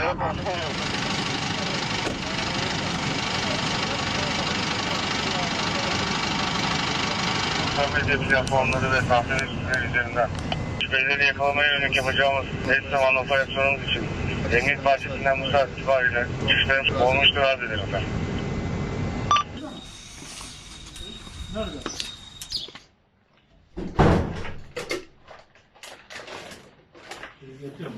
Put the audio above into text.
Kontrol edebileceğim formları ve sahne üzerinden şüphelileri yakalamaya yönelik yapacağımız eş zamanlı operasyonumuz için Emniyet Bahçesi'nden bu saat itibariyle güçlerimiz olmuştur arz ederim efendim. Nerede? Yatıyor mu?